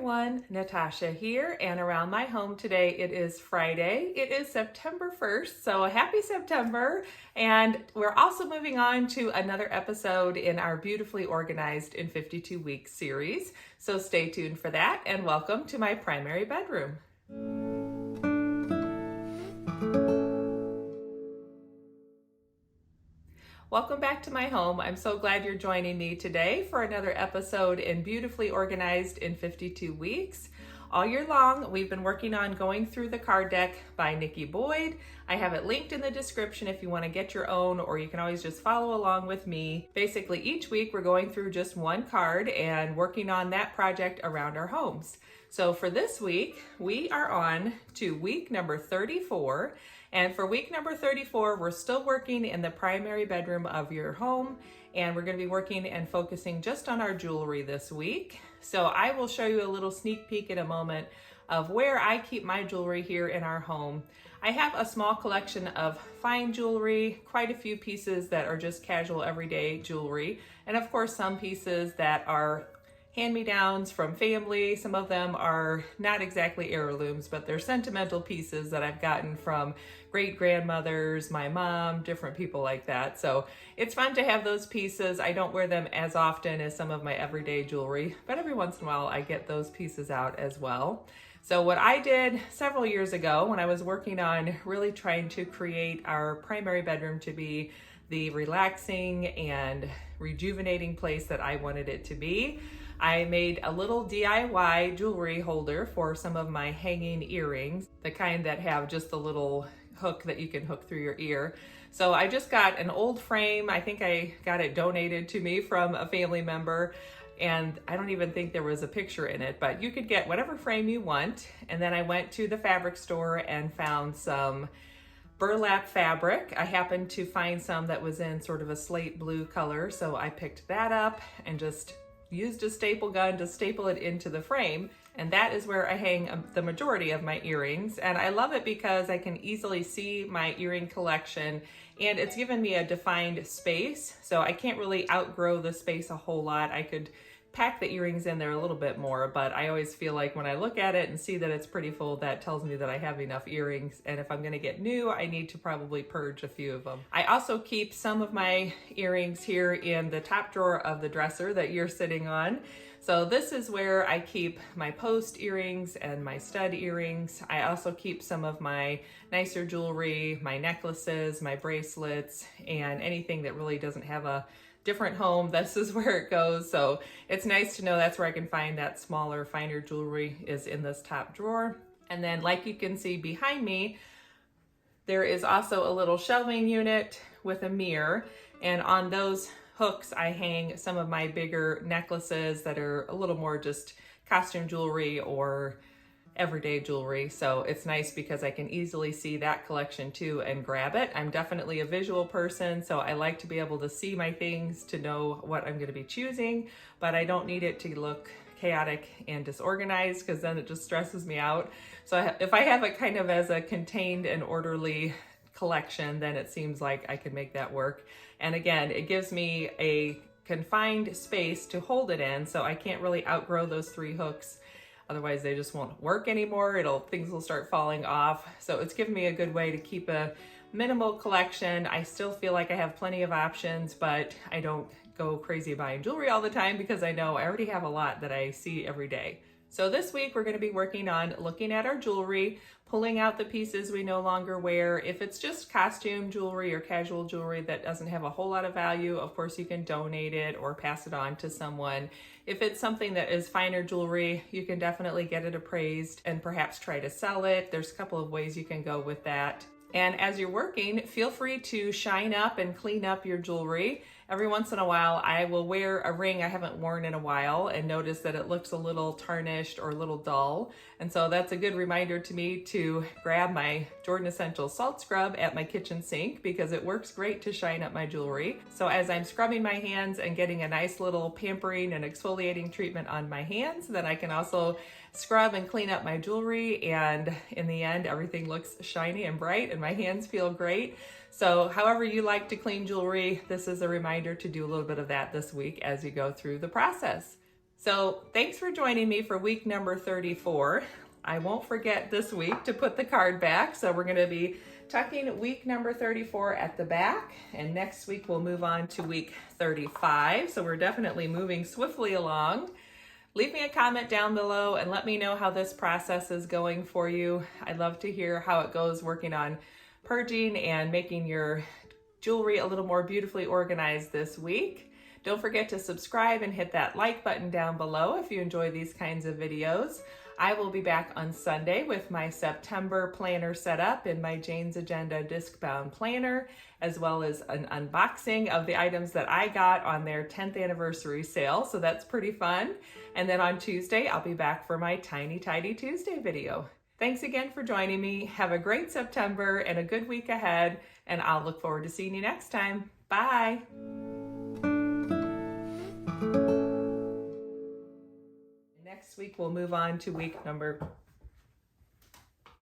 everyone, Natasha here, and around my home today it is Friday. It is September 1st, so happy September. And we're also moving on to another episode in our Beautifully Organized in 52 Weeks series. So stay tuned for that, and welcome to my primary bedroom. Welcome back to my home. I'm so glad you're joining me today for another episode in Beautifully Organized in 52 Weeks. All year long, we've been working on going through the card deck by Nikki Boyd. I have it linked in the description if you want to get your own, or you can always just follow along with me. Basically, each week we're going through just one card and working on that project around our homes. So for this week, we are on to week number 34. And for week number 34, we're still working in the primary bedroom of your home, and we're going to be working and focusing just on our jewelry this week. So I will show you a little sneak peek in a moment of where I keep my jewelry here in our home. I have a small collection of fine jewelry, quite a few pieces that are just casual everyday jewelry, and of course some pieces that are hand-me-downs from family. Some of them are not exactly heirlooms, but they're sentimental pieces that I've gotten from great-grandmothers, my mom, different people like that. So it's fun to have those pieces. I don't wear them as often as some of my everyday jewelry, but every once in a while I get those pieces out as well. So what I did several years ago when I was working on really trying to create our primary bedroom to be the relaxing and rejuvenating place that I wanted it to be, I made a little DIY jewelry holder for some of my hanging earrings, the kind that have just a little hook that you can hook through your ear. So I just got an old frame. I think I got it donated to me from a family member, and I don't even think there was a picture in it, but you could get whatever frame you want. And then I went to the fabric store and found some burlap fabric. I happened to find some that was in sort of a slate blue color, so I picked that up and just used a staple gun to staple it into the frame, and that is where I hang the majority of my earrings. And I love it because I can easily see my earring collection, and it's given me a defined space, so I can't really outgrow the space a whole lot. I could pack the earrings in there a little bit more, but I always feel like when I look at it and see that it's pretty full, that tells me that I have enough earrings, and if I'm going to get new, I need to probably purge a few of them. I also keep some of my earrings here in the top drawer of the dresser that you're sitting on. So this is where I keep my post earrings and my stud earrings. I also keep some of my nicer jewelry, my necklaces, my bracelets, and anything that really doesn't have a different home. This is where it goes. So it's nice to know that's where I can find that smaller, finer jewelry is in this top drawer. And then like you can see behind me, there is also a little shelving unit with a mirror. And on those hooks, I hang some of my bigger necklaces that are a little more just costume jewelry or everyday jewelry. So it's nice because I can easily see that collection too and grab it. I'm definitely a visual person, so I like to be able to see my things to know what I'm going to be choosing, but I don't need it to look chaotic and disorganized because then it just stresses me out. So if I have it kind of as a contained and orderly collection, then it seems like I can make that work. And again, it gives me a confined space to hold it in, so I can't really outgrow those three hooks. Otherwise they just won't work anymore. Things will start falling off. So it's given me a good way to keep a minimal collection. I still feel like I have plenty of options, but I don't go crazy buying jewelry all the time because I know I already have a lot that I see every day. So this week we're going to be working on looking at our jewelry, pulling out the pieces we no longer wear. If it's just costume jewelry or casual jewelry that doesn't have a whole lot of value, of course you can donate it or pass it on to someone. If it's something that is finer jewelry, you can definitely get it appraised and perhaps try to sell it. There's a couple of ways you can go with that. And as you're working, feel free to shine up and clean up your jewelry. Every once in a while, I will wear a ring I haven't worn in a while and notice that it looks a little tarnished or a little dull. And so that's a good reminder to me to grab my Jordan Essentials Salt Scrub at my kitchen sink because it works great to shine up my jewelry. So as I'm scrubbing my hands and getting a nice little pampering and exfoliating treatment on my hands, then I can also scrub and clean up my jewelry, and in the end everything looks shiny and bright and my hands feel great. So however you like to clean jewelry, this is a reminder to do a little bit of that this week as you go through the process. So thanks for joining me for week number 34. I won't forget this week to put the card back. So we're gonna be tucking week number 34 at the back, and next week we'll move on to week 35. So we're definitely moving swiftly along. Leave me a comment down below and let me know how this process is going for you. I'd love to hear how it goes working on purging and making your jewelry a little more beautifully organized this week. Don't forget to subscribe and hit that like button down below if you enjoy these kinds of videos. I will be back on Sunday with my September planner setup in my Jane's Agenda disc-bound planner, as well as an unboxing of the items that I got on their 10th anniversary sale, so that's pretty fun. And then on Tuesday, I'll be back for my Tiny Tidy Tuesday video. Thanks again for joining me. Have a great September and a good week ahead, and I'll look forward to seeing you next time. Bye. Next week, we'll move on to week number